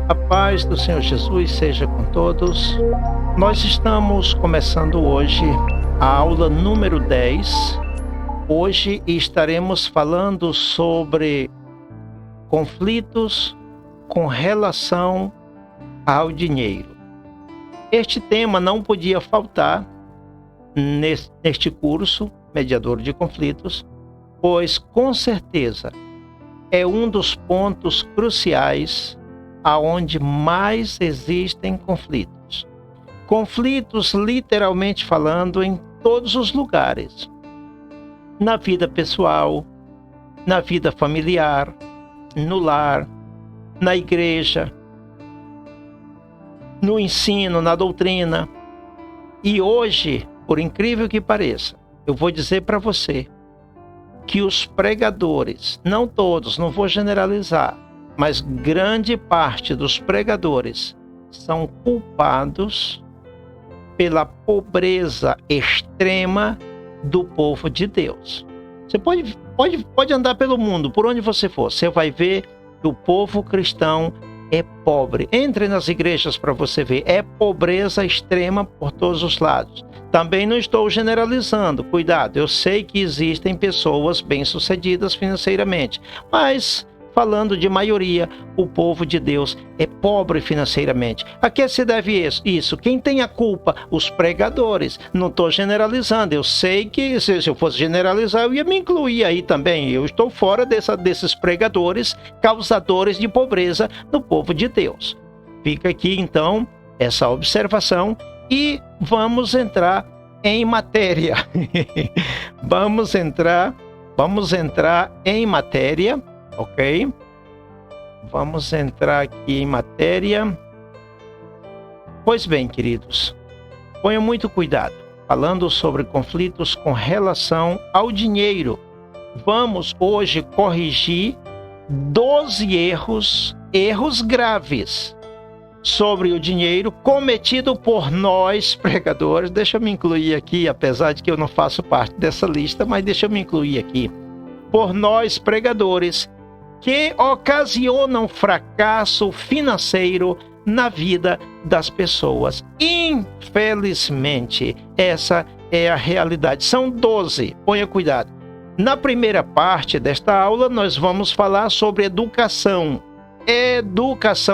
A paz do Senhor Jesus seja com todos. Nós estamos começando hoje a aula número 10. Hoje estaremos falando sobre conflitos com relação ao dinheiro. Este tema não podia faltar neste curso, Mediador de Conflitos, pois com certeza é um dos pontos cruciais aonde mais existem conflitos. Conflitos, literalmente falando, em todos os lugares. Na vida pessoal, na vida familiar, no lar, na igreja, no ensino, na doutrina. E hoje, por incrível que pareça, eu vou dizer para você que os pregadores, não todos, não vou generalizar, mas grande parte dos pregadores são culpados pela pobreza extrema do povo de Deus. Você pode andar pelo mundo, por onde você for, você vai ver que o povo cristão é pobre. Entre nas igrejas para você ver, é pobreza extrema por todos os lados. Também não estou generalizando, cuidado, eu sei que existem pessoas bem-sucedidas financeiramente, mas falando de maioria, o povo de Deus é pobre financeiramente. A que se deve isso? Quem tem a culpa? Os pregadores. Não estou generalizando. Eu sei que se eu fosse generalizar, eu ia me incluir aí também. Eu estou fora desses pregadores causadores de pobreza no povo de Deus. Fica aqui, então, essa observação e vamos entrar em matéria. Vamos entrar em matéria. Ok? Vamos entrar aqui em matéria. Pois bem, queridos, ponham muito cuidado. Falando sobre conflitos com relação ao dinheiro, vamos hoje corrigir 12 erros graves sobre o dinheiro cometido por nós, pregadores. Deixa eu me incluir aqui, apesar de que eu não faço parte dessa lista, mas deixa eu me incluir aqui. Por nós, pregadores, que ocasionam fracasso financeiro na vida das pessoas. Infelizmente, essa é a realidade. São 12, ponha cuidado. Na primeira parte desta aula, nós vamos falar sobre educação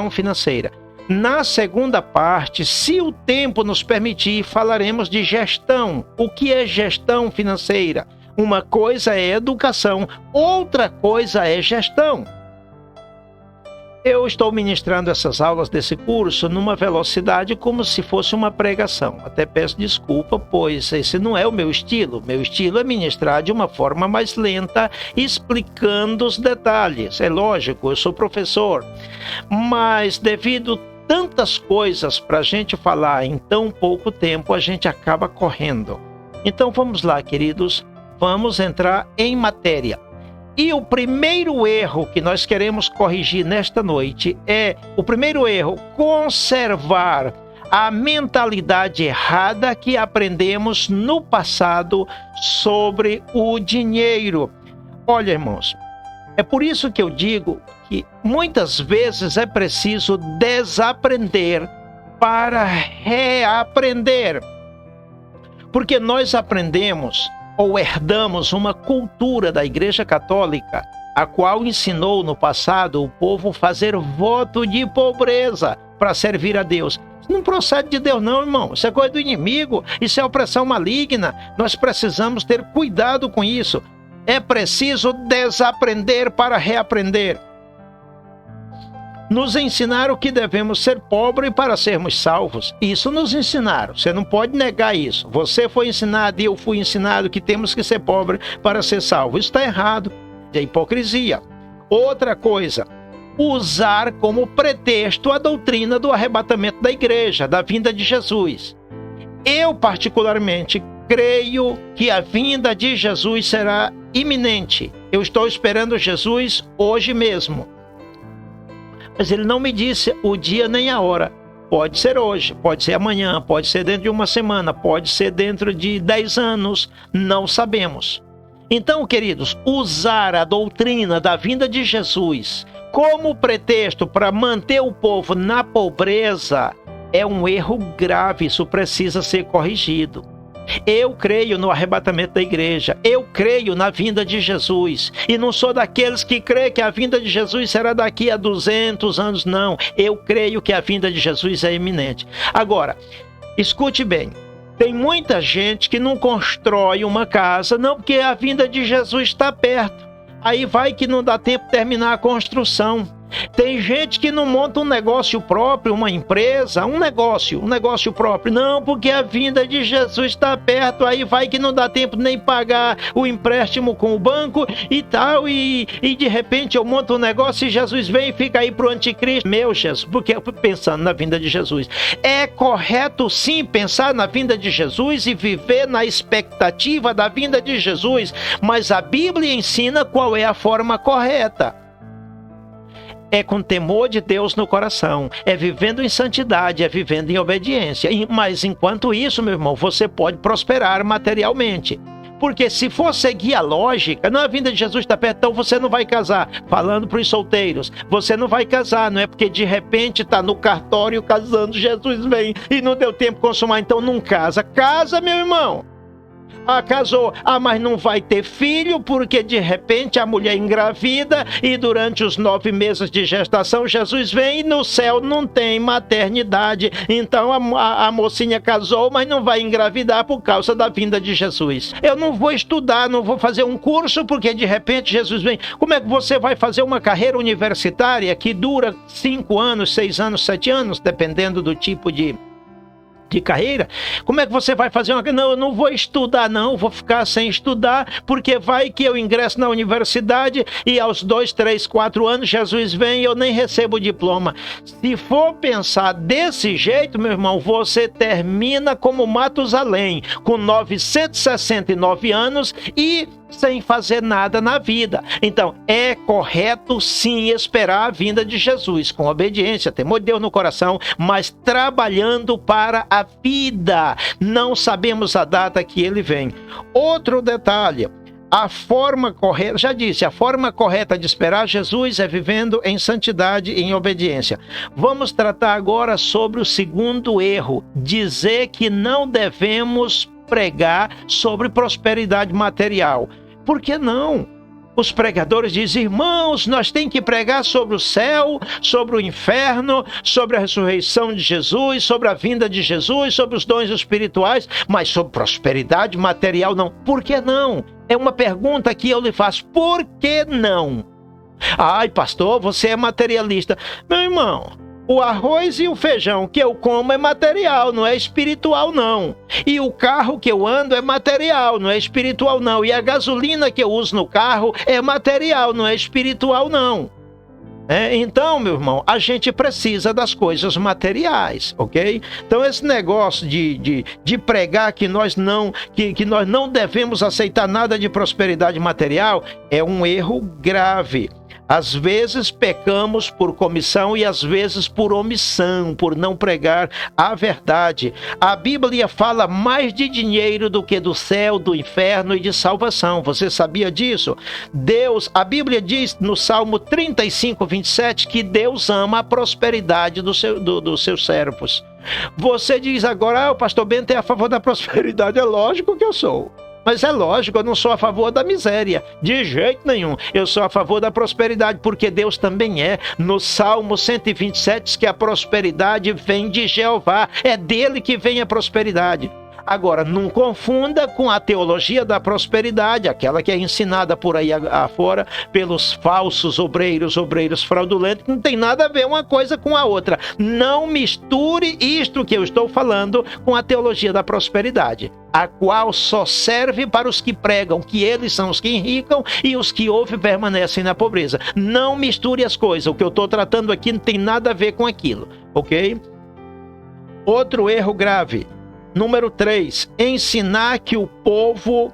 financeira. Na segunda parte, se o tempo nos permitir, falaremos de gestão. O que é gestão financeira? Uma coisa é educação, outra coisa é gestão. Eu estou ministrando essas aulas desse curso numa velocidade como se fosse uma pregação. Até peço desculpa, pois esse não é o meu estilo. Meu estilo é ministrar de uma forma mais lenta, explicando os detalhes. É lógico, eu sou professor, mas devido tantas coisas para a gente falar em tão pouco tempo, a gente acaba correndo. Então vamos lá, queridos. Vamos entrar em matéria. E o primeiro erro que nós queremos corrigir nesta noite é conservar a mentalidade errada que aprendemos no passado sobre o dinheiro. Olha, irmãos, é por isso que eu digo que muitas vezes é preciso desaprender para reaprender. Porque nós aprendemos ou herdamos uma cultura da Igreja Católica, a qual ensinou no passado o povo fazer voto de pobreza para servir a Deus. Isso não procede de Deus não, irmão. Isso é coisa do inimigo, isso é opressão maligna. Nós precisamos ter cuidado com isso. É preciso desaprender para reaprender. Nos ensinaram que devemos ser pobres para sermos salvos. Isso nos ensinaram. Você não pode negar isso. Você foi ensinado e eu fui ensinado que temos que ser pobres para ser salvos. Isso está errado. É hipocrisia. Outra coisa, usar como pretexto a doutrina do arrebatamento da igreja, da vinda de Jesus. Eu, particularmente, creio que a vinda de Jesus será iminente. Eu estou esperando Jesus hoje mesmo. Mas ele não me disse o dia nem a hora. Pode ser hoje, pode ser amanhã, pode ser dentro de uma semana, pode ser dentro de 10 anos, não sabemos. Então, queridos, usar a doutrina da vinda de Jesus como pretexto para manter o povo na pobreza é um erro grave, isso precisa ser corrigido. Eu creio no arrebatamento da igreja, eu creio na vinda de Jesus, e não sou daqueles que creem que a vinda de Jesus será daqui a 200 anos, não. Eu creio que a vinda de Jesus é iminente. Agora, escute bem, tem muita gente que não constrói uma casa, não, porque a vinda de Jesus está perto. Aí vai que não dá tempo de terminar a construção. Tem gente que não monta um negócio próprio, uma empresa, um negócio próprio. Não, porque a vinda de Jesus está perto, aí vai que não dá tempo nem pagar o empréstimo com o banco e tal, e de repente eu monto um negócio e Jesus vem e fica aí pro anticristo. Meu Jesus, porque pensando na vinda de Jesus. É correto sim pensar na vinda de Jesus e viver na expectativa da vinda de Jesus, mas a Bíblia ensina qual é a forma correta. É com temor de Deus no coração, é vivendo em santidade, é vivendo em obediência. Mas enquanto isso, meu irmão, você pode prosperar materialmente. Porque se for seguir a lógica, não, a vinda de Jesus está perto, então você não vai casar. Falando para os solteiros, você não vai casar, não é porque de repente está no cartório casando, Jesus vem e não deu tempo de consumar, então não casa. Casa, meu irmão. Ah, casou. Ah, mas não vai ter filho porque de repente a mulher engravida e durante os 9 meses de gestação Jesus vem e no céu não tem maternidade. Então a mocinha casou, mas não vai engravidar por causa da vinda de Jesus. Eu não vou estudar, não vou fazer um curso porque de repente Jesus vem. Como é que você vai fazer uma carreira universitária que dura 5 anos, 6 anos, 7 anos, dependendo do tipo de carreira? Como é que você vai fazer uma... Não, eu não vou estudar não, vou ficar sem estudar, porque vai que eu ingresso na universidade e aos 2, 3, 4 anos Jesus vem e eu nem recebo o diploma. Se for pensar desse jeito, meu irmão, você termina como Matusalém, com 969 anos e sem fazer nada na vida. Então, é correto sim esperar a vinda de Jesus, com obediência, temor de Deus no coração, mas trabalhando para a vida. Não sabemos a data que ele vem. Outro detalhe, a forma correta, já disse, a forma correta de esperar Jesus é vivendo em santidade e em obediência. Vamos tratar agora sobre o segundo erro, dizer que não devemos pregar sobre prosperidade material. Por que não? Os pregadores dizem, irmãos, nós temos que pregar sobre o céu, sobre o inferno, sobre a ressurreição de Jesus, sobre a vinda de Jesus, sobre os dons espirituais, mas sobre prosperidade material não. Por que não? É uma pergunta que eu lhe faço. Por que não? Ai, pastor, você é materialista. Meu irmão, o arroz e o feijão que eu como é material, não é espiritual não. E o carro que eu ando é material, não é espiritual não. E a gasolina que eu uso no carro é material, não é espiritual não. Então, meu irmão, a gente precisa das coisas materiais, ok? Então, esse negócio de pregar que nós não devemos aceitar nada de prosperidade material é um erro grave. Às vezes pecamos por comissão e às vezes por omissão, por não pregar a verdade. A Bíblia fala mais de dinheiro do que do céu, do inferno e de salvação. Você sabia disso? A Bíblia diz no Salmo 35, 27, que Deus ama a prosperidade dos seus servos. Você diz agora, o pastor Bento é a favor da prosperidade. É lógico que eu sou. Mas é lógico, eu não sou a favor da miséria, de jeito nenhum. Eu sou a favor da prosperidade, porque Deus também é. No Salmo 127 diz que a prosperidade vem de Jeová, é dele que vem a prosperidade. Agora, não confunda com a teologia da prosperidade, aquela que é ensinada por aí afora pelos falsos obreiros fraudulentos, que não tem nada a ver uma coisa com a outra. Não misture isto que eu estou falando com a teologia da prosperidade, a qual só serve para os que pregam que eles são os que enricam e os que ouvem permanecem na pobreza. Não misture as coisas. O que eu estou tratando aqui não tem nada a ver com aquilo, ok? Outro erro grave. Número 3, ensinar o povo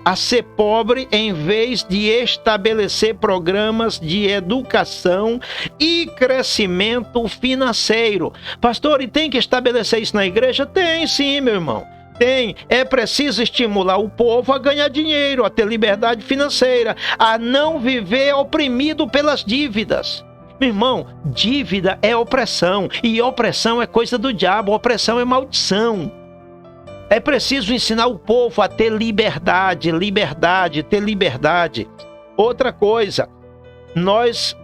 a ser pobre em vez de estabelecer programas de educação e crescimento financeiro. Pastor, e tem que estabelecer isso na igreja? Tem sim, meu irmão. Tem. É preciso estimular o povo a ganhar dinheiro, a ter liberdade financeira, a não viver oprimido pelas dívidas. Meu irmão, dívida é opressão, e opressão é coisa do diabo, opressão é maldição. É preciso ensinar o povo a ter liberdade, ter liberdade. Outra coisa, nós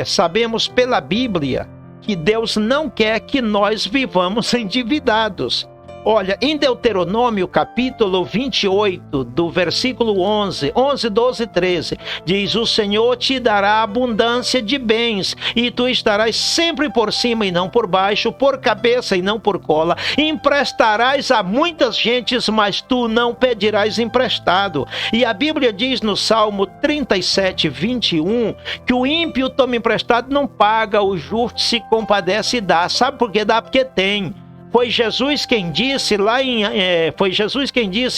sabemos pela Bíblia que Deus não quer que nós vivamos endividados. Olha, em Deuteronômio, capítulo 28, do versículo 11, 12 e 13, diz: o Senhor te dará abundância de bens, e tu estarás sempre por cima e não por baixo, por cabeça e não por cola. Emprestarás a muitas gentes, mas tu não pedirás emprestado. E a Bíblia diz no Salmo 37, 21, que o ímpio toma emprestado, não paga, o justo se compadece e dá. Sabe por que dá? Porque tem. Foi Jesus quem disse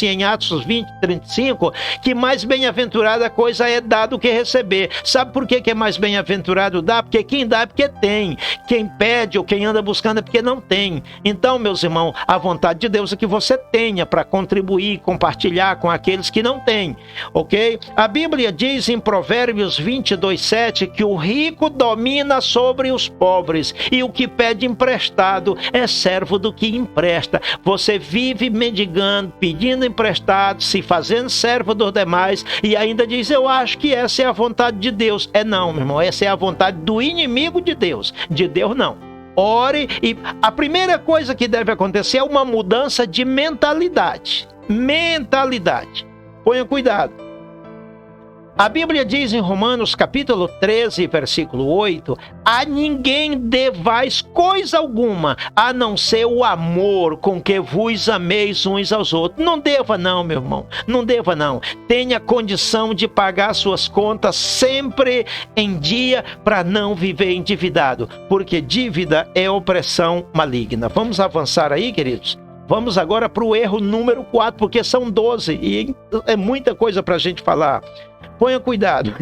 em Atos 20, 35, que mais bem-aventurada coisa é dar do que receber. Sabe por que é mais bem-aventurado dar? Porque quem dá é porque tem. Quem pede ou quem anda buscando é porque não tem. Então, meus irmãos, a vontade de Deus é que você tenha para contribuir, compartilhar com aqueles que não têm, ok? A Bíblia diz em Provérbios 22, 7, que o rico domina sobre os pobres, e o que pede emprestado é servo do que empresta. Você vive mendigando, pedindo emprestado, se fazendo servo dos demais, e ainda diz: eu acho que essa é a vontade de Deus. Não, meu irmão, essa é a vontade do inimigo de Deus. De Deus não. Ore, e a primeira coisa que deve acontecer é uma mudança de mentalidade. Ponha cuidado. A Bíblia diz em Romanos capítulo 13, versículo 8, a ninguém devais coisa alguma, a não ser o amor com que vos ameis uns aos outros. Não deva não, meu irmão, não deva não. Tenha condição de pagar suas contas sempre em dia, para não viver endividado, porque dívida é opressão maligna. Vamos avançar aí, queridos? Vamos agora para o erro número 4, porque são 12 e é muita coisa para a gente falar. Ponha cuidado.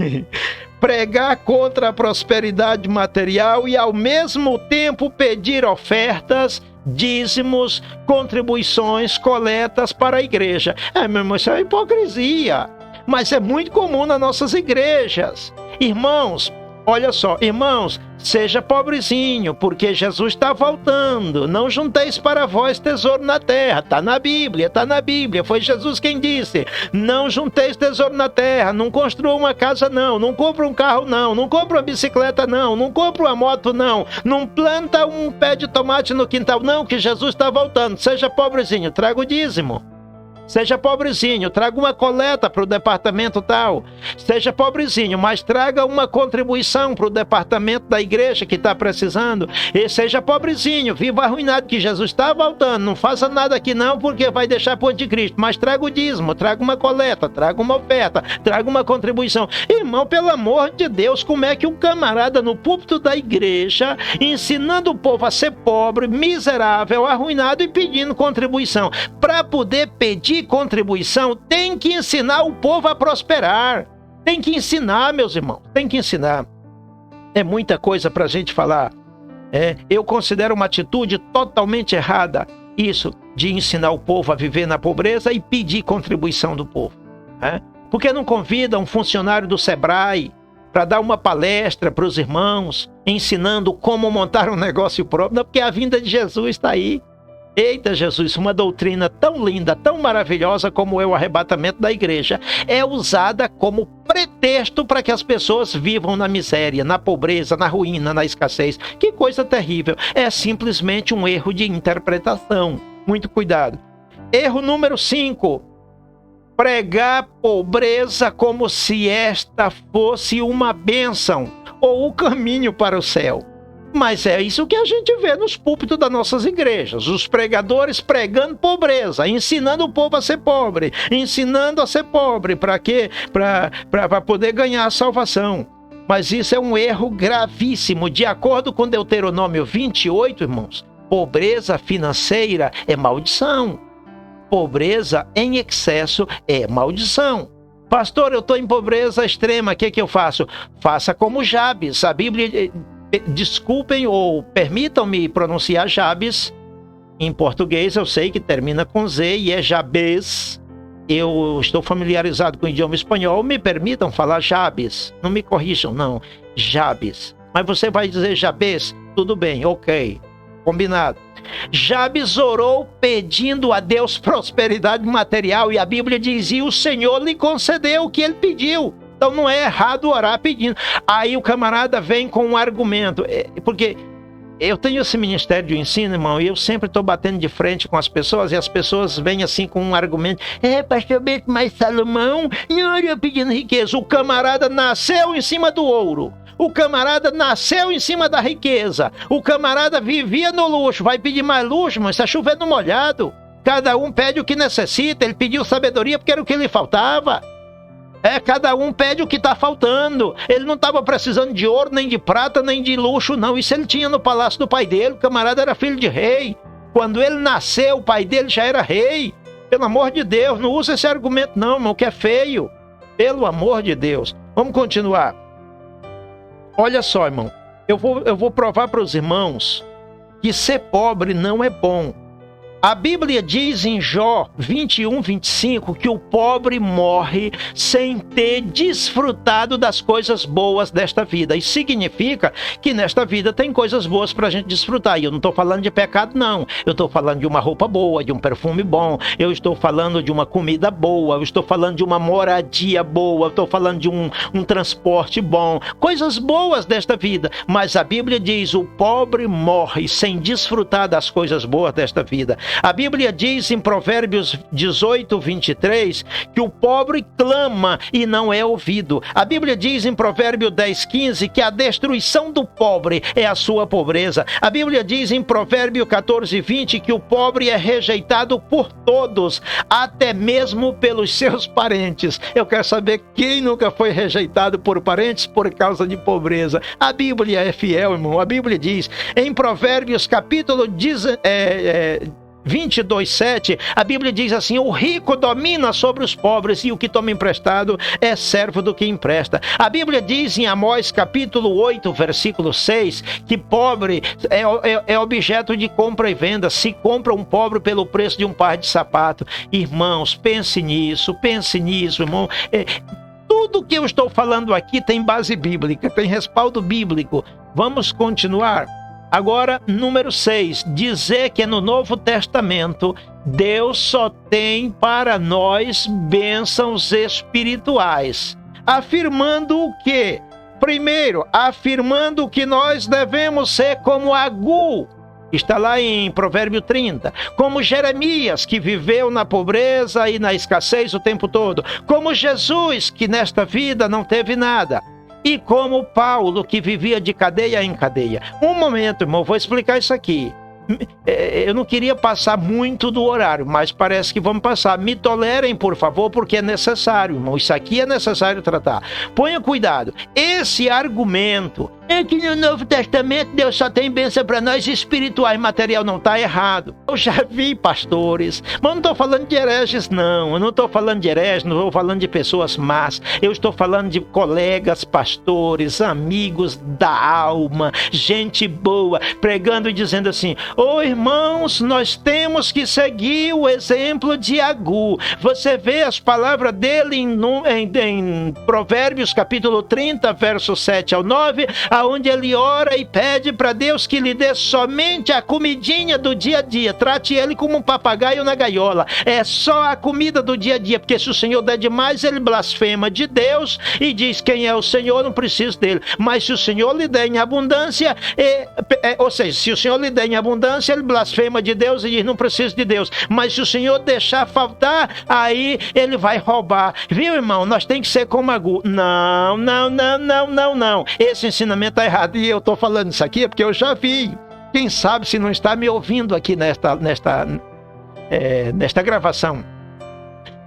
Pregar contra a prosperidade material e ao mesmo tempo pedir ofertas, dízimos, contribuições, coletas para a igreja. Meu irmão, isso é hipocrisia. Mas é muito comum nas nossas igrejas. Irmãos, olha só, irmãos, seja pobrezinho, porque Jesus está voltando. Não junteis para vós tesouro na terra. Está na Bíblia. Foi Jesus quem disse: não junteis tesouro na terra, não construa uma casa não, não compra um carro não compra uma bicicleta não compra uma moto não planta um pé de tomate no quintal não, que Jesus está voltando. Seja pobrezinho, traga o dízimo. Seja pobrezinho, traga uma coleta para o departamento tal. Seja pobrezinho, mas traga uma contribuição para o departamento da igreja que está precisando. E seja pobrezinho, viva arruinado, que Jesus está voltando. Não faça nada aqui não, porque vai deixar para o anticristo. Mas traga o dízimo, traga uma coleta, traga uma oferta, traga uma contribuição. Irmão, pelo amor de Deus, como é que um camarada no púlpito da igreja, ensinando o povo a ser pobre, miserável, arruinado e pedindo contribuição? Para poder pedir contribuição, tem que ensinar o povo a prosperar. Tem que ensinar, meus irmãos, tem que ensinar. É muita coisa para a gente falar. Eu considero uma atitude totalmente errada isso de ensinar o povo a viver na pobreza e pedir contribuição do povo. Por que não convida um funcionário do Sebrae para dar uma palestra para os irmãos, ensinando como montar um negócio próprio? Não, porque a vinda de Jesus está aí. Eita Jesus, uma doutrina tão linda, tão maravilhosa como é o arrebatamento da igreja, é usada como pretexto para que as pessoas vivam na miséria, na pobreza, na ruína, na escassez. Que coisa terrível. É simplesmente um erro de interpretação. Muito cuidado. Erro número 5. Pregar pobreza como se esta fosse uma bênção ou o caminho para o céu. Mas é isso que a gente vê nos púlpitos das nossas igrejas. Os pregadores pregando pobreza, ensinando o povo a ser pobre. Para quê? Para poder ganhar a salvação. Mas isso é um erro gravíssimo. De acordo com Deuteronômio 28, irmãos, pobreza financeira é maldição. Pobreza em excesso é maldição. Pastor, eu estou em pobreza extrema, o que eu faço? Faça como Jabes. A Bíblia... Desculpem ou permitam-me pronunciar Jabes. Em português eu sei que termina com Z e é Jabes. Eu estou familiarizado com o idioma espanhol, me permitam falar Jabes. Não me corrijam, não. Jabes. Mas você vai dizer Jabes? Tudo bem, ok. Combinado. Jabes orou pedindo a Deus prosperidade material e a Bíblia dizia: o Senhor lhe concedeu o que ele pediu. Então não é errado orar pedindo. Aí o camarada vem com um argumento, porque eu tenho esse ministério de ensino, irmão, e eu sempre estou batendo de frente com as pessoas, e as pessoas vêm assim com um argumento: pastor Bento, mas Salomão não orou pedindo riqueza. O camarada nasceu em cima do ouro. O camarada nasceu em cima da riqueza. O camarada vivia no luxo. Vai pedir mais luxo, mas está chovendo molhado. Cada um pede o que necessita. Ele pediu sabedoria porque era o que lhe faltava. Cada um pede o que está faltando. Ele não estava precisando de ouro, nem de prata, nem de luxo, não. Isso ele tinha no palácio do pai dele. O camarada era filho de rei. Quando ele nasceu, o pai dele já era rei. Pelo amor de Deus, não usa esse argumento não, irmão, que é feio. Pelo amor de Deus. Vamos continuar. Olha só, irmão, eu vou provar para os irmãos que ser pobre não é bom. A Bíblia diz em Jó 21, 25 que o pobre morre sem ter desfrutado das coisas boas desta vida. Isso significa que nesta vida tem coisas boas para a gente desfrutar. E eu não estou falando de pecado, não. Eu estou falando de uma roupa boa, de um perfume bom. Eu estou falando de uma comida boa. Eu estou falando de uma moradia boa. Eu estou falando de um transporte bom. Coisas boas desta vida. Mas a Bíblia diz: o pobre morre sem desfrutar das coisas boas desta vida. A Bíblia diz em Provérbios 18, 23, que o pobre clama e não é ouvido. A Bíblia diz em Provérbio 10, 15, que a destruição do pobre é a sua pobreza. A Bíblia diz em Provérbio 14, 20, que o pobre é rejeitado por todos, até mesmo pelos seus parentes. Eu quero saber quem nunca foi rejeitado por parentes por causa de pobreza. A Bíblia é fiel, irmão. A Bíblia diz em Provérbios capítulo 22:7, a Bíblia diz assim: o rico domina sobre os pobres e o que toma emprestado é servo do que empresta. A Bíblia diz em Amós capítulo 8, versículo 6, que pobre é objeto de compra e venda. Se compra um pobre pelo preço de um par de sapato. Irmãos, pense nisso, irmão. Tudo que eu estou falando aqui tem base bíblica, tem respaldo bíblico. Vamos continuar. Agora, número 6, dizer que no Novo Testamento Deus só tem para nós bênçãos espirituais. Afirmando o quê? Primeiro, afirmando que nós devemos ser como Agur. Está lá em Provérbio 30. Como Jeremias, que viveu na pobreza e na escassez o tempo todo. Como Jesus, que nesta vida não teve nada. E como Paulo, que vivia de cadeia em cadeia. Um momento, irmão, vou explicar isso aqui. Eu não queria passar muito do horário, mas parece que vamos passar. Me tolerem, por favor, porque é necessário, irmão. Isso aqui é necessário tratar. Ponha cuidado. Esse argumento é que no Novo Testamento Deus só tem bênção para nós espirituais, material não está errado. Eu já vi pastores, mas não estou falando de hereges, não. Eu não estou falando de hereges, não estou falando de pessoas más. Eu estou falando de colegas pastores, amigos da alma, gente boa, pregando e dizendo assim: irmãos, nós temos que seguir o exemplo de Agur. Você vê as palavras dele em Provérbios capítulo 30, versos 7 ao 9, onde ele ora e pede para Deus que lhe dê somente a comidinha do dia a dia. Trate ele como um papagaio na gaiola. É só a comida do dia a dia, porque se o Senhor der demais, ele blasfema de Deus e diz: quem é o Senhor, não preciso dele. Mas se o Senhor lhe der em abundância, ou seja, se o Senhor lhe der em abundância, ele blasfema de Deus e diz: não preciso de Deus. Mas se o Senhor deixar faltar, aí ele vai roubar. Viu, irmão? Nós temos que ser como Agur. Não. Esse ensinamento está errado. E eu estou falando isso aqui porque eu já vi. Quem sabe se não está me ouvindo aqui nesta gravação.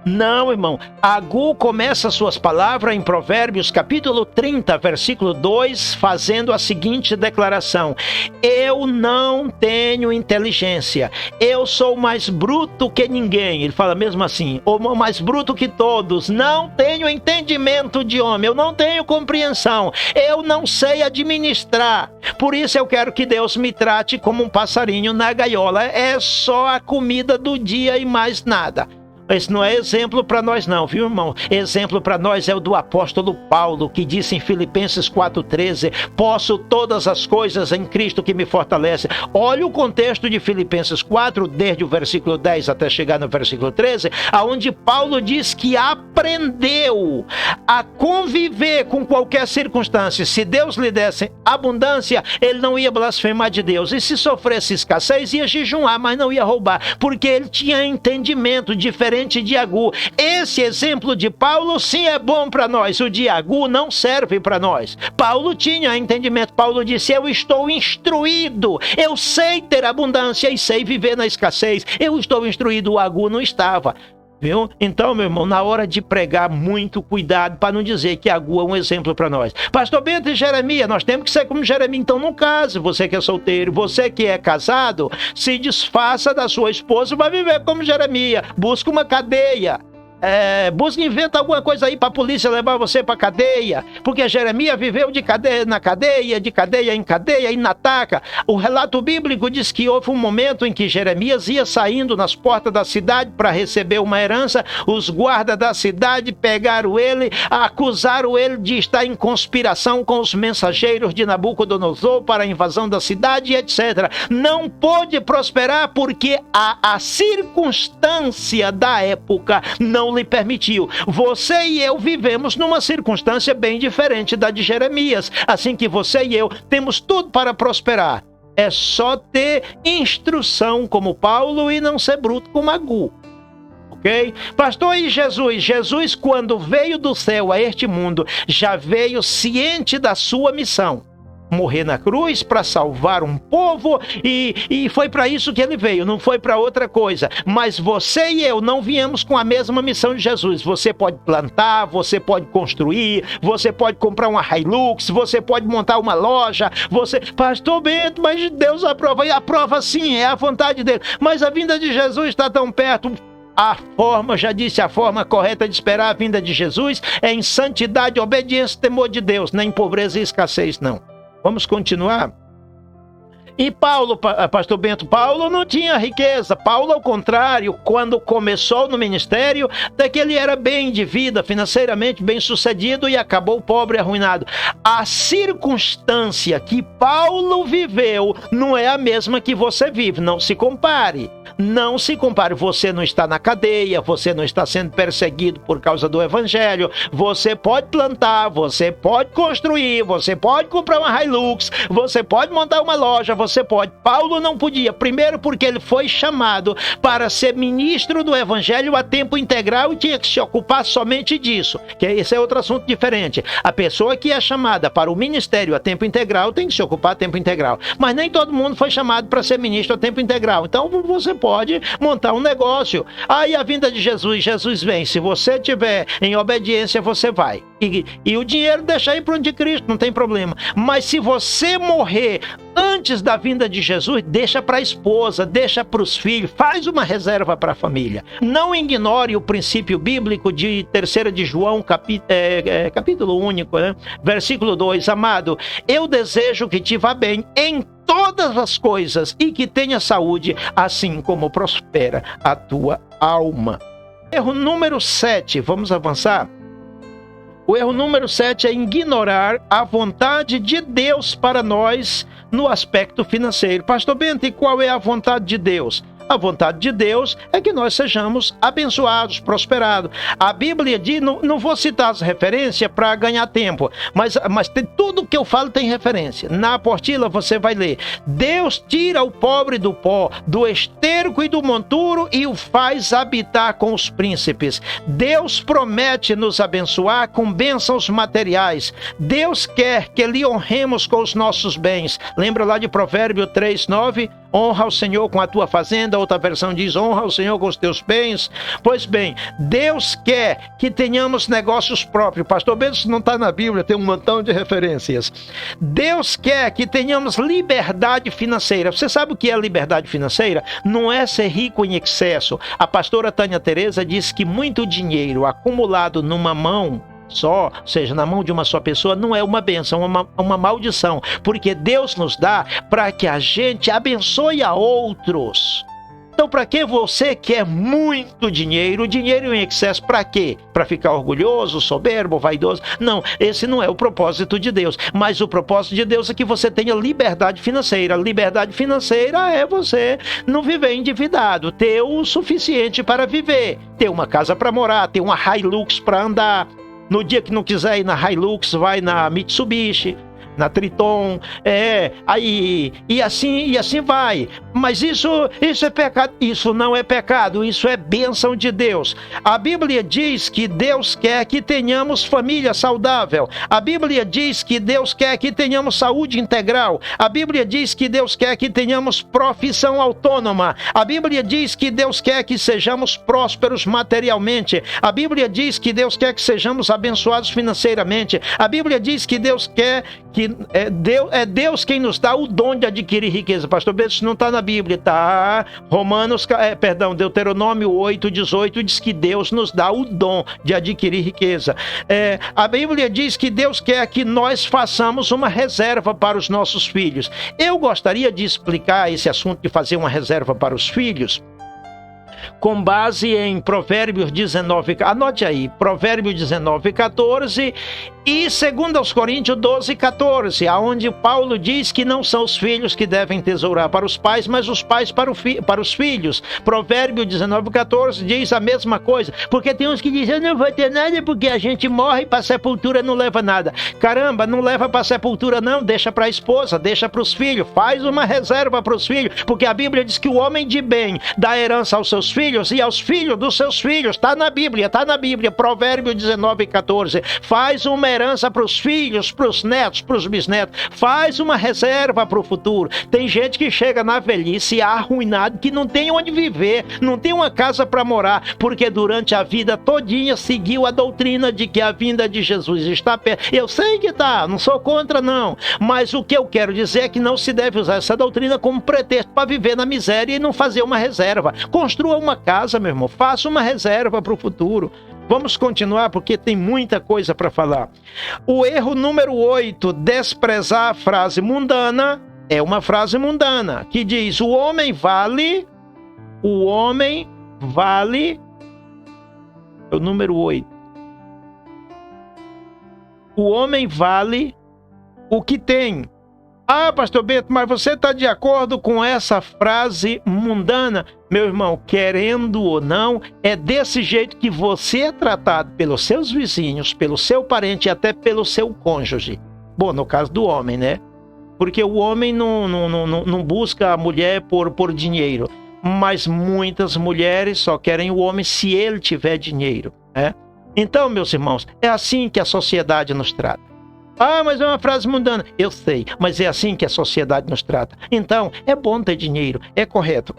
Não, irmão. Agur começa suas palavras em Provérbios, capítulo 30, versículo 2, fazendo a seguinte declaração: eu não tenho inteligência, eu sou mais bruto que ninguém. Ele fala mesmo assim, ou mais bruto que todos, não tenho entendimento de homem, eu não tenho compreensão, eu não sei administrar. Por isso eu quero que Deus me trate como um passarinho na gaiola. É só a comida do dia e mais nada. Esse não é exemplo para nós não, viu, irmão? Exemplo para nós é o do apóstolo Paulo, que disse em Filipenses 4,13, posso todas as coisas em Cristo que me fortalece. Olha o contexto de Filipenses 4, desde o versículo 10 até chegar no versículo 13, aonde Paulo diz que aprendeu a conviver com qualquer circunstância. Se Deus lhe desse abundância, ele não ia blasfemar de Deus. E se sofresse escassez, ia jejuar, mas não ia roubar, porque ele tinha entendimento diferente de Agur. Esse exemplo de Paulo sim é bom para nós, o de Agur não serve para nós. Paulo tinha entendimento, Paulo disse, eu estou instruído, eu sei ter abundância e sei viver na escassez, eu estou instruído, o Agur não estava. Viu? Então, meu irmão, na hora de pregar, muito cuidado para não dizer que Agur é um exemplo para nós. Pastor Bento e Jeremias, nós temos que ser como Jeremias. Então não case, você que é solteiro, você que é casado, se desfaça da sua esposa e vai viver como Jeremias. Busca uma cadeia. Inventa alguma coisa aí para a polícia levar você para cadeia, porque Jeremias viveu de cadeia na cadeia, de cadeia em cadeia e na taca. O relato bíblico diz que houve um momento em que Jeremias ia saindo nas portas da cidade para receber uma herança. Os guardas da cidade pegaram ele, acusaram ele de estar em conspiração com os mensageiros de Nabucodonosor para a invasão da cidade, etc. Não pôde prosperar porque a circunstância da época não lhe permitiu. Você e eu vivemos numa circunstância bem diferente da de Jeremias. Assim que você e eu temos tudo para prosperar. É só ter instrução como Paulo e não ser bruto como Agur. Ok? Pastor, e Jesus? Jesus, quando veio do céu a este mundo, já veio ciente da sua missão. Morrer na cruz para salvar um povo e foi para isso que ele veio, não foi para outra coisa. Mas você e eu não viemos com a mesma missão de Jesus. Você pode plantar, você pode construir, você pode comprar uma Hilux, você pode montar uma loja, Pastor Bento, mas Deus aprova. E aprova sim, é a vontade dele. Mas a vinda de Jesus está tão perto. A forma correta de esperar a vinda de Jesus é em santidade, obediência, temor de Deus, não em pobreza e escassez, não. Vamos continuar? E Paulo, pastor Bento, Paulo não tinha riqueza. Paulo, ao contrário, quando começou no ministério, até que ele era bem de vida, financeiramente bem sucedido e acabou pobre e arruinado. A circunstância que Paulo viveu não é a mesma que você vive. Não se compare. Não se compare. Você não está na cadeia, você não está sendo perseguido por causa do evangelho. Você pode plantar, você pode construir, você pode comprar uma Hilux, você pode montar uma loja, você pode. Paulo não podia. Primeiro porque ele foi chamado para ser ministro do evangelho a tempo integral e tinha que se ocupar somente disso. Que esse é outro assunto diferente. A pessoa que é chamada para o ministério a tempo integral tem que se ocupar a tempo integral. Mas nem todo mundo foi chamado para ser ministro a tempo integral. Então você pode montar um negócio. Aí a vinda de Jesus vem. Se você tiver em obediência, você vai. E o dinheiro deixa aí para o anticristo, não tem problema. Mas se você morrer antes da vinda de Jesus, deixa para a esposa, deixa para os filhos, faz uma reserva para a família. Não ignore o princípio bíblico de 3 de João, capítulo único, né? Versículo 2. Amado, eu desejo que te vá bem em todas as coisas e que tenha saúde, assim como prospera a tua alma. Erro número 7, vamos avançar? O erro número 7 é ignorar a vontade de Deus para nós no aspecto financeiro. Pastor Bento, e qual é a vontade de Deus? A vontade de Deus é que nós sejamos abençoados, prosperados. A Bíblia diz, não vou citar as referências para ganhar tempo, mas tudo que eu falo tem referência. Na apostila você vai ler: Deus tira o pobre do pó, do esterco e do monturo e o faz habitar com os príncipes. Deus promete nos abençoar com bênçãos materiais. Deus quer que lhe honremos com os nossos bens. Lembra lá de Provérbio 3:9? Honra o Senhor com a tua fazenda, outra versão diz, honra o Senhor com os teus bens. Pois bem, Deus quer que tenhamos negócios próprios. Pastor Bento, isso não está na Bíblia, tem um montão de referências. Deus quer que tenhamos liberdade financeira. Você sabe o que é liberdade financeira? Não é ser rico em excesso. A pastora Tânia Teresa diz que muito dinheiro acumulado numa mão só, ou seja, na mão de uma só pessoa, não é uma bênção, é uma maldição, porque Deus nos dá para que a gente abençoe a outros. Então, para que você quer muito dinheiro em excesso, para quê? Para ficar orgulhoso, soberbo, vaidoso? Não, esse não é o propósito de Deus. Mas o propósito de Deus é que você tenha liberdade financeira. Liberdade financeira é você não viver endividado, ter o suficiente para viver, ter uma casa para morar, ter uma Hilux para andar. No dia que não quiser ir na Hilux, vai na Mitsubishi, na Triton, e assim vai. Mas isso é pecado. Isso não é pecado, isso é bênção de Deus. A Bíblia diz que Deus quer que tenhamos família saudável. A Bíblia diz que Deus quer que tenhamos saúde integral. A Bíblia diz que Deus quer que tenhamos profissão autônoma. A Bíblia diz que Deus quer que sejamos prósperos materialmente. A Bíblia diz que Deus quer que sejamos abençoados financeiramente. A Bíblia diz que Deus quer que é Deus quem nos dá o dom de adquirir riqueza. Pastor Bento, isso não está na Bíblia, tá? Deuteronômio 8:18 diz que Deus nos dá o dom de adquirir riqueza. A Bíblia diz que Deus quer que nós façamos uma reserva para os nossos filhos. Eu gostaria de explicar esse assunto de fazer uma reserva para os filhos com base em Provérbios 19, anote aí, Provérbios 19:14 e 2 Coríntios 12:14, aonde Paulo diz que não são os filhos que devem tesourar para os pais, mas os pais para os filhos. Provérbios 19:14 diz a mesma coisa, porque tem uns que dizem, eu não vou ter nada porque a gente morre e para a sepultura não leva nada. Caramba, não leva para a sepultura não, deixa para a esposa, deixa para os filhos, faz uma reserva para os filhos, porque a Bíblia diz que o homem de bem dá herança aos seus filhos e aos filhos dos seus filhos. Está na Bíblia, Provérbios 19:14. Faz uma herança para os filhos, para os netos, para os bisnetos. Faz uma reserva para o futuro. Tem gente que chega na velhice arruinado, que não tem onde viver, não tem uma casa para morar, porque durante a vida todinha seguiu a doutrina de que a vinda de Jesus está perto. Eu sei que tá, não sou contra não, mas o que eu quero dizer é que não se deve usar essa doutrina como pretexto para viver na miséria e não fazer uma reserva. Construa uma casa, meu irmão, faça uma reserva para o futuro. Vamos continuar porque tem muita coisa para falar. O erro número 8, desprezar a frase mundana, é uma frase mundana que diz, o homem vale, é o número 8. O homem vale o que tem. Ah, pastor Bento, mas você está de acordo com essa frase mundana? Meu irmão, querendo ou não, é desse jeito que você é tratado pelos seus vizinhos, pelo seu parente e até pelo seu cônjuge. Bom, no caso do homem, né? Porque o homem não busca a mulher por dinheiro, mas muitas mulheres só querem o homem se ele tiver dinheiro, né? Então, meus irmãos, é assim que a sociedade nos trata. Ah, mas é uma frase mundana. Eu sei, mas é assim que a sociedade nos trata. Então, é bom ter dinheiro. É correto,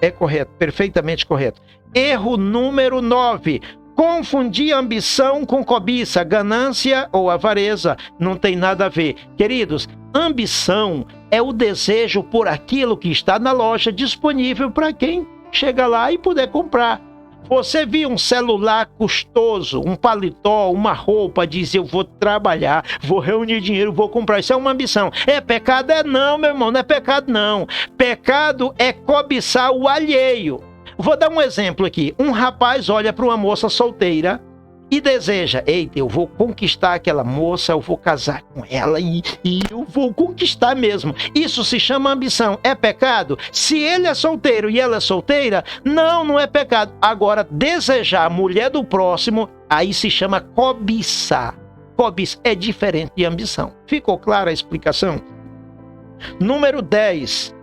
perfeitamente correto. Erro número 9. Confundir ambição com cobiça, ganância ou avareza. Não tem nada a ver. Queridos, ambição é o desejo por aquilo que está na loja disponível para quem chega lá e puder comprar. Você viu um celular custoso, um paletó, uma roupa, diz, eu vou trabalhar, vou reunir dinheiro, vou comprar. Isso é uma ambição. É pecado? É não, meu irmão, não é pecado não. Pecado é cobiçar o alheio. Vou dar um exemplo aqui. Um rapaz olha para uma moça solteira e deseja, eita, eu vou conquistar aquela moça, eu vou casar com ela e eu vou conquistar mesmo. Isso se chama ambição. É pecado? Se ele é solteiro e ela é solteira, não é pecado. Agora, desejar a mulher do próximo, aí se chama cobiçar. Cobiça é diferente de ambição. Ficou clara a explicação? Número 10.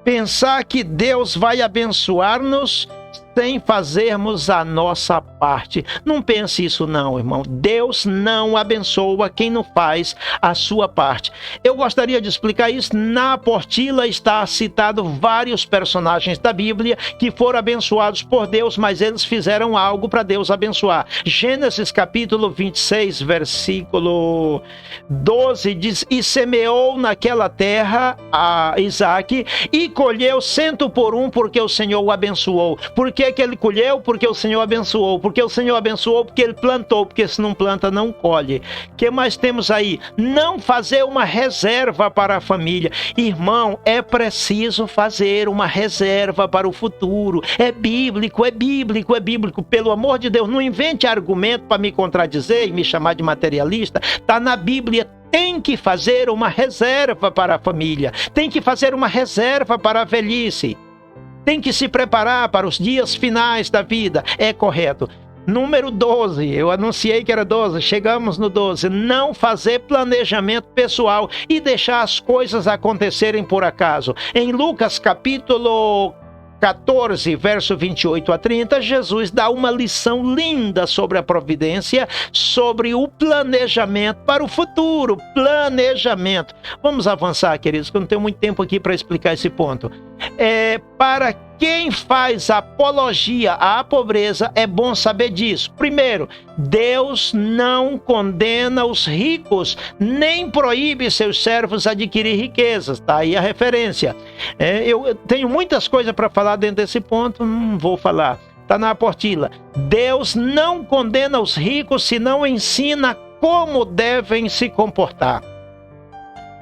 Pensar que Deus vai abençoar-nos sem fazermos a nossa parte. Não pense isso não, irmão. Deus não abençoa quem não faz a sua parte. Eu gostaria de explicar isso. Na apostila está citado vários personagens da Bíblia que foram abençoados por Deus, mas eles fizeram algo para Deus abençoar. Gênesis capítulo 26, versículo 12 diz: e semeou naquela terra a Isaque e colheu 100 por um, porque o Senhor o abençoou. Por que que ele colheu? Porque o Senhor abençoou. Porque o Senhor abençoou, porque ele plantou. Porque se não planta, não colhe. O que mais temos aí? Não fazer uma reserva para a família. Irmão, é preciso fazer uma reserva para o futuro. É bíblico, é bíblico, é bíblico. Pelo amor de Deus, não invente argumento para me contradizer e me chamar de materialista. Está na Bíblia. Tem que fazer uma reserva para a família. Tem que fazer uma reserva para a velhice. Tem que se preparar para os dias finais da vida. É correto. Número 12, eu anunciei que era 12, chegamos no 12. Não fazer planejamento pessoal e deixar as coisas acontecerem por acaso. Em Lucas capítulo 14, verso 28 a 30, Jesus dá uma lição linda sobre a providência, sobre o planejamento para o futuro. Planejamento. Vamos avançar, queridos, que eu não tenho muito tempo aqui para explicar esse ponto. Para quem faz apologia à pobreza, é bom saber disso. Primeiro, Deus não condena os ricos, nem proíbe seus servos adquirir riquezas. Está aí a referência. Eu tenho muitas coisas para falar dentro desse ponto, não vou falar. Está na apostila. Deus não condena os ricos, senão ensina como devem se comportar.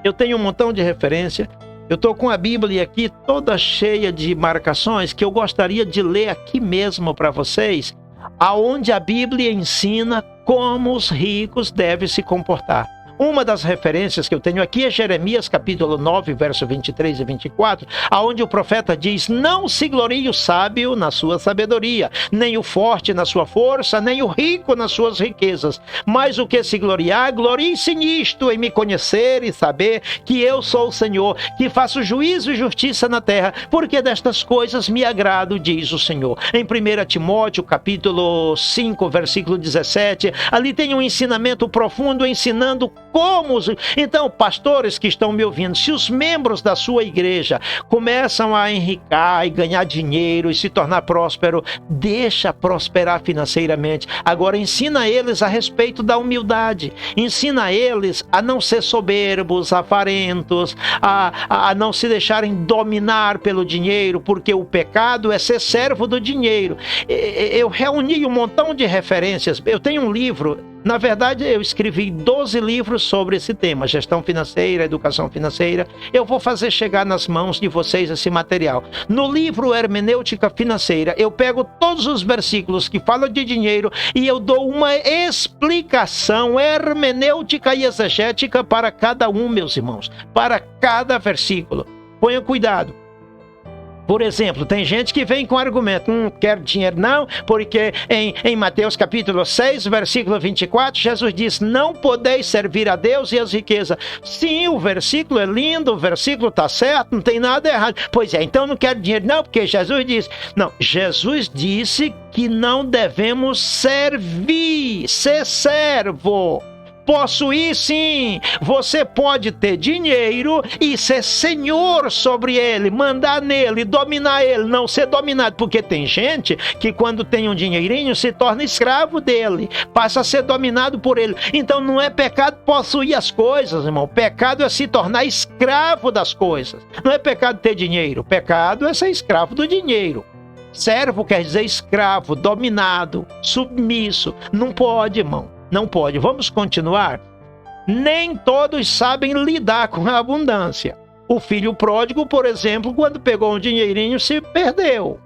Eu tenho um montão de referência. Eu estou com a Bíblia aqui toda cheia de marcações que eu gostaria de ler aqui mesmo para vocês, aonde a Bíblia ensina como os ricos devem se comportar. Uma das referências que eu tenho aqui é Jeremias capítulo 9, verso 23 e 24, aonde o profeta diz: não se glorie o sábio na sua sabedoria, nem o forte na sua força, nem o rico nas suas riquezas. Mas o que se gloriar, glorie-se nisto, em me conhecer e saber que eu sou o Senhor, que faço juízo e justiça na terra, porque destas coisas me agrado, diz o Senhor. Em 1 Timóteo capítulo 5, versículo 17, ali tem um ensinamento profundo ensinando como. Então, pastores que estão me ouvindo, se os membros da sua igreja começam a enricar e ganhar dinheiro e se tornar próspero, deixa prosperar financeiramente. Agora, ensina eles a respeito da humildade. Ensina eles a não ser soberbos, avarentos, a não se deixarem dominar pelo dinheiro, porque o pecado é ser servo do dinheiro. Eu reuni um montão de referências. Eu tenho um livro. Na verdade, eu escrevi 12 livros sobre esse tema, gestão financeira, educação financeira. Eu vou fazer chegar nas mãos de vocês esse material. No livro Hermenêutica Financeira, eu pego todos os versículos que falam de dinheiro e eu dou uma explicação hermenêutica e exegética para cada um, meus irmãos, para cada versículo. Ponha cuidado. Por exemplo, tem gente que vem com argumento: quero dinheiro não, porque em Mateus capítulo 6, versículo 24, Jesus diz: não podeis servir a Deus e as riquezas. Sim, o versículo é lindo, o versículo está certo, não tem nada errado. Pois é, então não quero dinheiro não, porque Jesus diz... Não, Jesus disse que não devemos servir, ser servo. Possuir, sim. Você pode ter dinheiro e ser senhor sobre ele, mandar nele, dominar ele, não ser dominado, porque tem gente que quando tem um dinheirinho se torna escravo dele, passa a ser dominado por ele. Então não é pecado possuir as coisas, irmão. Pecado é se tornar escravo das coisas. Não é pecado ter dinheiro, pecado é ser escravo do dinheiro. Servo quer dizer escravo, dominado, submisso. Não pode, irmão. Não pode. Vamos continuar? Nem todos sabem lidar com a abundância. O filho pródigo, por exemplo, quando pegou um dinheirinho, se perdeu.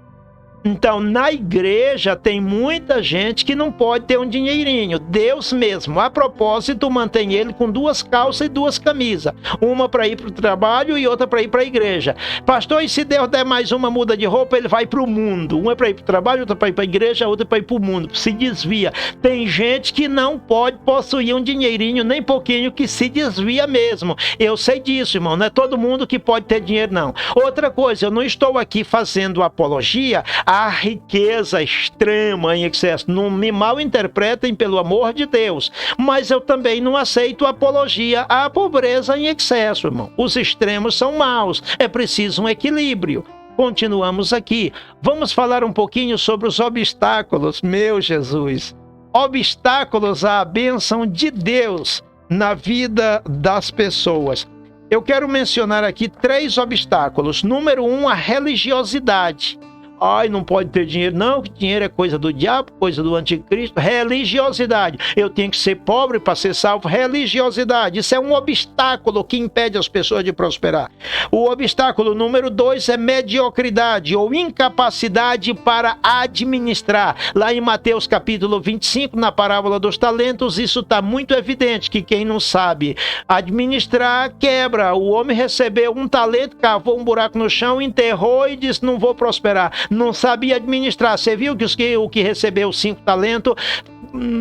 Então, na igreja tem muita gente que não pode ter um dinheirinho. Deus mesmo, a propósito, mantém ele com 2 calças e 2 camisas. Uma para ir para o trabalho e outra para ir para a igreja. Pastor, e se Deus der mais uma muda de roupa, ele vai para o mundo. Uma é para ir para o trabalho, outra para ir para a igreja, outra para ir para o mundo. Se desvia. Tem gente que não pode possuir um dinheirinho, nem pouquinho, que se desvia mesmo. Eu sei disso, irmão. Não é todo mundo que pode ter dinheiro, não. Outra coisa, eu não estou aqui fazendo apologia a riqueza extrema em excesso. Não me mal interpretem, pelo amor de Deus. Mas eu também não aceito apologia à pobreza em excesso, irmão. Os extremos são maus. É preciso um equilíbrio. Continuamos aqui. Vamos falar um pouquinho sobre os obstáculos. Meu Jesus. Obstáculos à bênção de Deus na vida das pessoas. Eu quero mencionar aqui 3 obstáculos. Número 1, a religiosidade. Ai, não pode ter dinheiro. Não, que dinheiro é coisa do diabo, coisa do anticristo. Religiosidade. Eu tenho que ser pobre para ser salvo. Religiosidade. Isso é um obstáculo que impede as pessoas de prosperar. O obstáculo número 2 é mediocridade ou incapacidade para administrar. Lá em Mateus capítulo 25, na parábola dos talentos, isso está muito evidente, que quem não sabe administrar, quebra. O homem recebeu um talento, cavou um buraco no chão, enterrou e disse, não vou prosperar. Não sabia administrar. Você viu que o que recebeu 5 talentos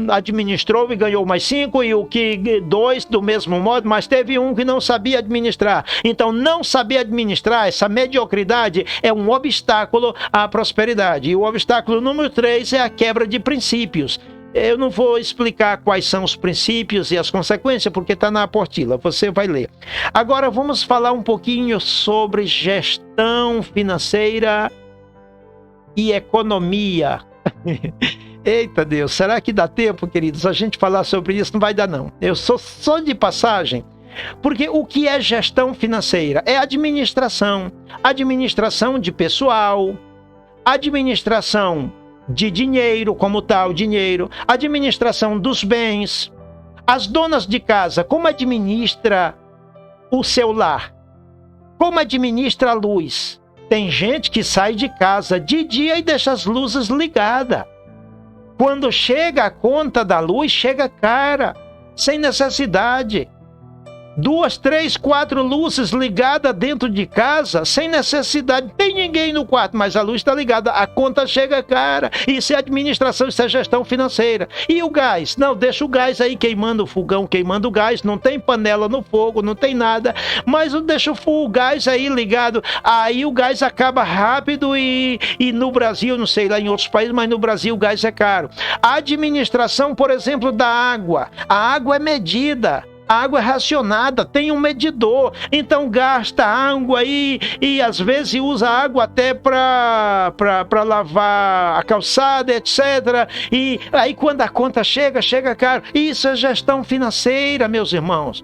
administrou e ganhou mais 5, e o que 2 do mesmo modo, mas teve um que não sabia administrar. Então, não saber administrar, essa mediocridade é um obstáculo à prosperidade. E o obstáculo número 3 é a quebra de princípios. Eu não vou explicar quais são os princípios e as consequências, porque está na apostila, você vai ler. Agora vamos falar um pouquinho sobre gestão financeira e economia. Eita Deus, será que dá tempo, queridos? A gente falar sobre isso não vai dar, não. Eu sou só de passagem. Porque o que é gestão financeira? É administração. Administração de pessoal, administração de dinheiro, como tal, dinheiro, administração dos bens. As donas de casa, como administra o seu lar? Como administra a luz? Tem gente que sai de casa de dia e deixa as luzes ligadas. Quando chega a conta da luz, chega cara, sem necessidade. 2, 3, 4 luzes ligadas dentro de casa, sem necessidade. Tem ninguém no quarto, mas a luz está ligada. A conta chega cara. Isso é administração, isso é gestão financeira. E o gás? Não, deixa o gás aí queimando o fogão, queimando o gás. Não tem panela no fogo, não tem nada. Mas deixa o gás aí ligado. Aí o gás acaba rápido e no Brasil, não sei lá em outros países, mas no Brasil o gás é caro. A administração, por exemplo, da água. A água é medida. A água é racionada, tem um medidor, então gasta água aí e às vezes usa água até para lavar a calçada, etc. E aí quando a conta chega caro. Isso é gestão financeira, meus irmãos.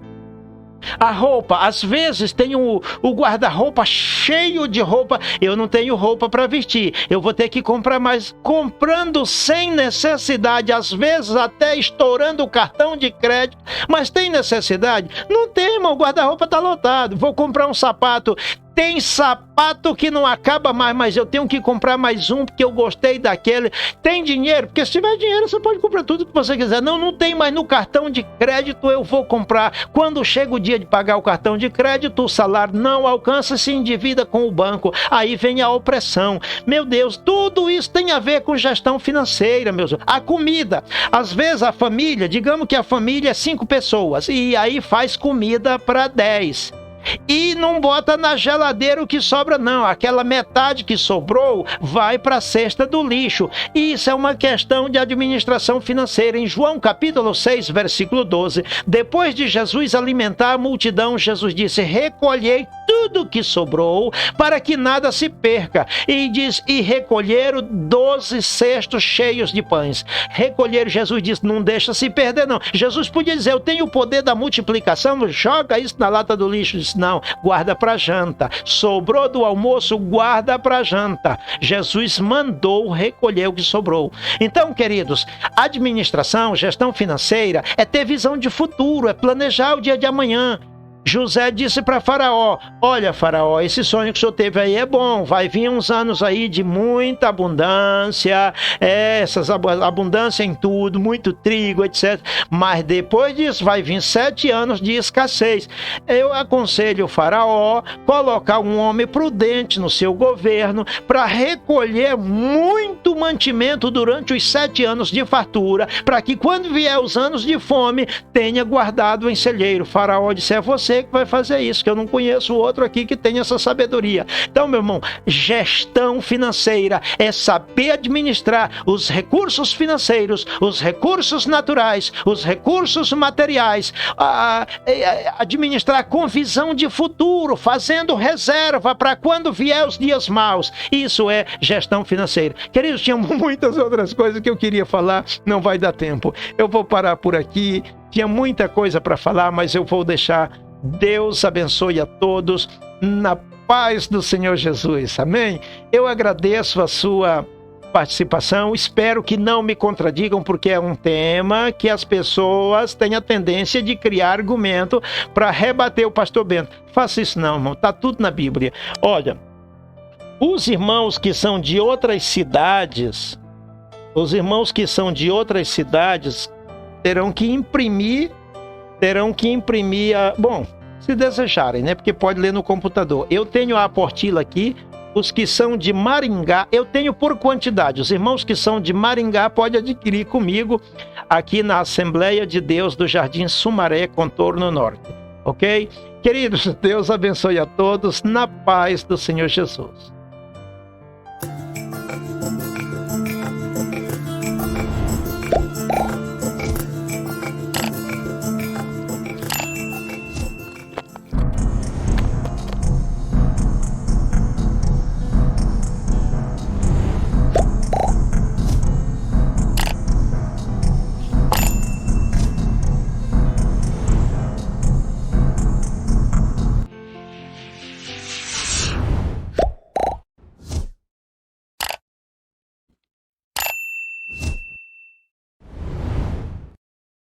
A roupa, às vezes tem o guarda-roupa cheio de roupa. Eu não tenho roupa para vestir, eu vou ter que comprar mais. Comprando sem necessidade, às vezes até estourando o cartão de crédito. Mas tem necessidade? Não tem, irmão, o guarda-roupa está lotado. Vou comprar um sapato. Tem sapato que não acaba mais, mas eu tenho que comprar mais um porque eu gostei daquele. Tem dinheiro? Porque se tiver dinheiro você pode comprar tudo que você quiser. Não tem, mas no cartão de crédito eu vou comprar. Quando chega o dia de pagar o cartão de crédito, o salário não alcança, se endivida com o banco. Aí vem a opressão. Meu Deus, tudo isso tem a ver com gestão financeira, meus. A comida. Às vezes a família, digamos que a família é 5 pessoas e aí faz comida para 10. E não bota na geladeira o que sobra, não. Aquela metade que sobrou vai para a cesta do lixo. Isso é uma questão de administração financeira. Em João capítulo 6, versículo 12, depois de Jesus alimentar a multidão, Jesus disse: recolhei tudo que sobrou para que nada se perca. E diz, e recolheram 12 cestos cheios de pães. Recolheram, Jesus disse, não deixa se perder, não. Jesus podia dizer, eu tenho o poder da multiplicação, joga isso na lata do lixo. Disse, não, guarda para janta. Sobrou do almoço, guarda para janta. Jesus mandou recolher o que sobrou. Então, queridos, administração, gestão financeira é ter visão de futuro, é planejar o dia de amanhã. José disse para Faraó, olha Faraó, esse sonho que o senhor teve aí é bom, vai vir uns anos aí de muita abundância, abundância em tudo, muito trigo, etc. Mas depois disso vai vir 7 anos de escassez. Eu aconselho o Faraó colocar um homem prudente no seu governo para recolher muito mantimento durante os 7 anos de fartura, para que quando vier os anos de fome, tenha guardado em celeiro. O Faraó disse, é você você que vai fazer isso, que eu não conheço outro aqui que tenha essa sabedoria. Então, meu irmão, gestão financeira é saber administrar os recursos financeiros, os recursos naturais, os recursos materiais, administrar com visão de futuro, fazendo reserva para quando vier os dias maus. Isso é gestão financeira. Queridos, tinha muitas outras coisas que eu queria falar, não vai dar tempo. Eu vou parar por aqui. Tinha muita coisa para falar, mas eu vou deixar. Deus abençoe a todos na paz do Senhor Jesus. Amém? Eu agradeço a sua participação. Espero que não me contradigam, porque é um tema que as pessoas têm a tendência de criar argumento para rebater o pastor Bento. Faça isso não, irmão. Está tudo na Bíblia. Olha, os irmãos que são de outras cidades, terão que imprimir bom, se desejarem, né? Porque pode ler no computador. Eu tenho a apostila aqui. Os que são de Maringá, eu tenho por quantidade. Os irmãos que são de Maringá podem adquirir comigo aqui na Assembleia de Deus do Jardim Sumaré, Contorno Norte. Ok? Queridos, Deus abençoe a todos na paz do Senhor Jesus.